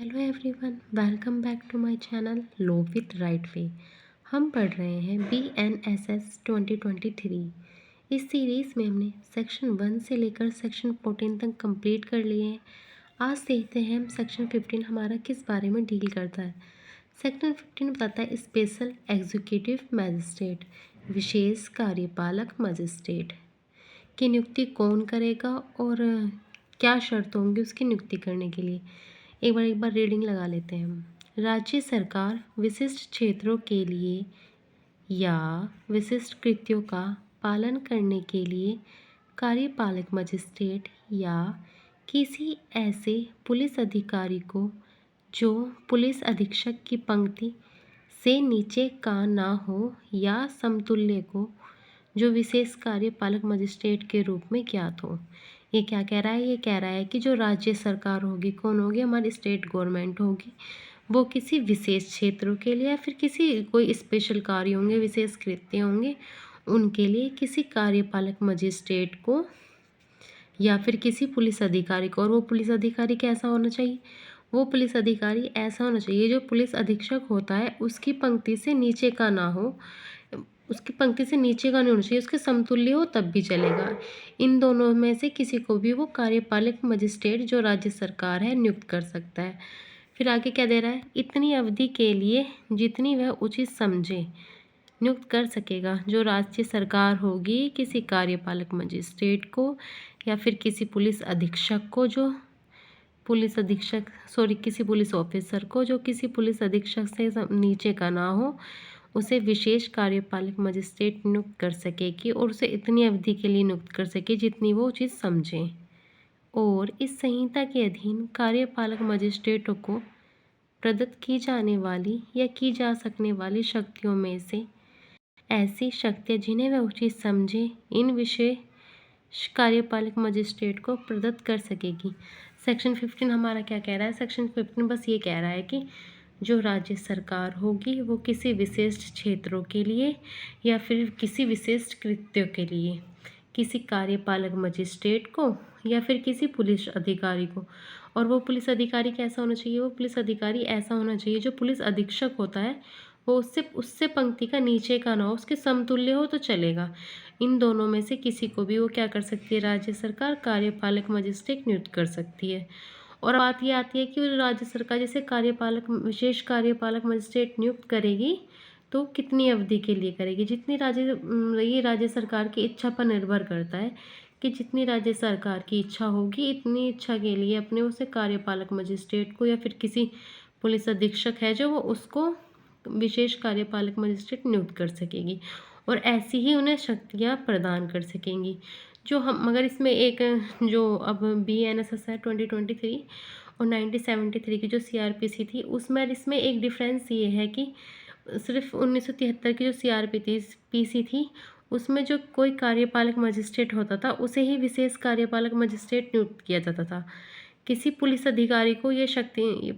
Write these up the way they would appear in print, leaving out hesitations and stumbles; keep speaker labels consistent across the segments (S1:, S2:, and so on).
S1: Hello everyone, welcome back to my channel law with right way. हम पढ़ रहे हैं BNSS 2023। इस सीरीज़ में हमने सेक्शन 1 से लेकर सेक्शन 14 तक कंप्लीट कर लिए हैं। आज देखते हैं हम सेक्शन 15 हमारा किस बारे में डील करता है। सेक्शन 15 बताता है स्पेशल एग्जीक्यूटिव मजिस्ट्रेट, विशेष कार्यपालक मजिस्ट्रेट की नियुक्ति कौन करेगा और क्या शर्त होंगी उसकी नियुक्ति करने के लिए। एक बार रीडिंग लगा लेते हैं हम। राज्य सरकार विशिष्ट क्षेत्रों के लिए या विशिष्ट कृत्यों का पालन करने के लिए कार्यपालक मजिस्ट्रेट या किसी ऐसे पुलिस अधिकारी को जो पुलिस अधीक्षक की पंक्ति से नीचे का ना हो या समतुल्य को जो विशेष कार्यपालक मजिस्ट्रेट के रूप में ज्ञात हो। ये क्या कह रहा है? ये कह रहा है कि जो राज्य सरकार होगी, कौन होगी? हमारी स्टेट गवर्नमेंट होगी। वो किसी विशेष क्षेत्रों के लिए या फिर किसी कोई स्पेशल कार्य होंगे, विशेष कृत्य होंगे, उनके लिए किसी कार्यपालक मजिस्ट्रेट को या फिर किसी पुलिस अधिकारी को। और वो पुलिस अधिकारी कैसा होना चाहिए? वो पुलिस अधिकारी ऐसा होना चाहिए जो पुलिस अधीक्षक होता है उसकी पंक्ति से नीचे का ना हो, उसकी पंक्ति से नीचे का नहीं होना चाहिए, उसके समतुल्य हो तब भी चलेगा। इन दोनों में से किसी को भी वो कार्यपालक मजिस्ट्रेट जो राज्य सरकार है नियुक्त कर सकता है। फिर आगे क्या दे रहा है? इतनी अवधि के लिए जितनी वह उचित समझे नियुक्त कर सकेगा। जो राज्य सरकार होगी किसी कार्यपालक मजिस्ट्रेट को या फिर किसी पुलिस अधीक्षक को जो किसी पुलिस ऑफिसर को जो किसी पुलिस अधीक्षक से नीचे का ना हो, उसे विशेष कार्यपालक मजिस्ट्रेट नियुक्त कर सकेगी और उसे इतनी अवधि के लिए नियुक्त कर सके जितनी वो उचित समझे। और इस संहिता के अधीन कार्यपालक मजिस्ट्रेटों को प्रदत्त की जाने वाली या की जा सकने वाली शक्तियों में से ऐसी शक्तियाँ जिन्हें वह उचित समझे इन विशेष कार्यपालक मजिस्ट्रेट को प्रदत्त कर सकेगी। सेक्शन 15 हमारा क्या कह रहा है? सेक्शन 15 बस ये कह रहा है कि जो राज्य सरकार होगी वो किसी विशिष्ट क्षेत्रों के लिए या फिर किसी विशिष्ट कृत्यों के लिए किसी कार्यपालक मजिस्ट्रेट को या फिर किसी पुलिस अधिकारी को। और वो पुलिस अधिकारी कैसा होना चाहिए? वो पुलिस अधिकारी ऐसा होना चाहिए जो पुलिस अधीक्षक होता है वो उससे पंक्ति का नीचे का ना हो, उसके समतुल्य हो तो चलेगा। इन दोनों में से किसी को भी वो क्या कर सकती है? राज्य सरकार कार्यपालक मजिस्ट्रेट नियुक्त कर सकती है। और बात ये आती है कि राज्य सरकार जैसे विशेष कार्यपालक मजिस्ट्रेट नियुक्त करेगी तो कितनी अवधि के लिए करेगी? ये राज्य सरकार की इच्छा पर निर्भर करता है कि जितनी राज्य सरकार की इच्छा होगी इतनी इच्छा के लिए अपने उसे कार्यपालक मजिस्ट्रेट को या फिर किसी पुलिस अधीक्षक है जो वो उसको विशेष कार्यपालक मजिस्ट्रेट नियुक्त कर सकेगी और ऐसी ही उन्हें शक्तियाँ प्रदान कर सकेंगी। जो हम मगर इसमें एक जो अब BNSS है 2023 और 1973 की जो CRPC थी उसमें इसमें एक डिफरेंस ये है कि सिर्फ 1973 की जो CRPC थी उसमें जो कोई कार्यपालक मजिस्ट्रेट होता था उसे ही विशेष कार्यपालक मजिस्ट्रेट नियुक्त किया जाता था। किसी पुलिस अधिकारी को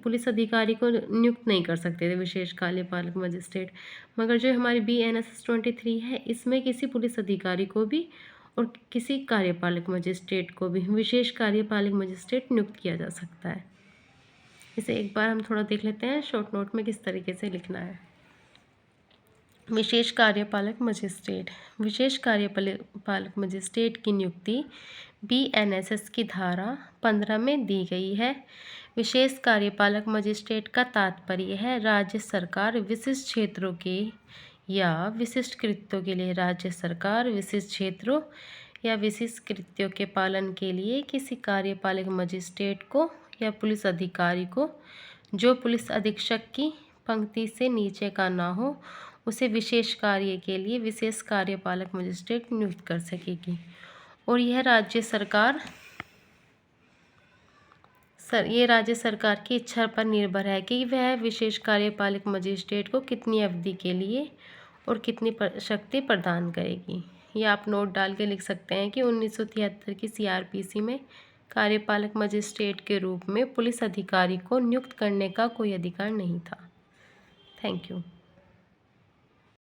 S1: पुलिस अधिकारी को नियुक्त नहीं कर सकते थे विशेष कार्यपालक मजिस्ट्रेट। मगर जो हमारी BNSS 23 है इसमें किसी पुलिस अधिकारी को भी और किसी कार्यपालक मजिस्ट्रेट को भी विशेष कार्यपालक मजिस्ट्रेट नियुक्त किया जा सकता है। इसे एक बार हम थोड़ा देख लेते हैं शॉर्ट नोट में किस तरीके से लिखना है। विशेष कार्यपालक मजिस्ट्रेट की नियुक्ति BNSS की धारा 15 में दी गई है। विशेष कार्यपालक मजिस्ट्रेट का तात्पर्य है राज्य सरकार विशिष्ट क्षेत्रों के या विशिष्ट कृत्यों के लिए राज्य सरकार विशिष्ट क्षेत्रों या विशिष्ट कृत्यों के पालन के लिए किसी कार्यपालक मजिस्ट्रेट को या पुलिस अधिकारी को जो पुलिस अधीक्षक की पंक्ति से नीचे का ना हो उसे विशेष कार्य के लिए विशेष कार्यपालक मजिस्ट्रेट नियुक्त कर सकेगी। और यह राज्य सरकार की इच्छा पर निर्भर है कि वह विशेष कार्यपालक मजिस्ट्रेट को कितनी अवधि के लिए और कितनी शक्ति प्रदान करेगी। ये आप नोट डाल के लिख सकते हैं कि 1973 की CRPC में कार्यपालक मजिस्ट्रेट के रूप में पुलिस अधिकारी को नियुक्त करने का कोई अधिकार नहीं था। Thank you.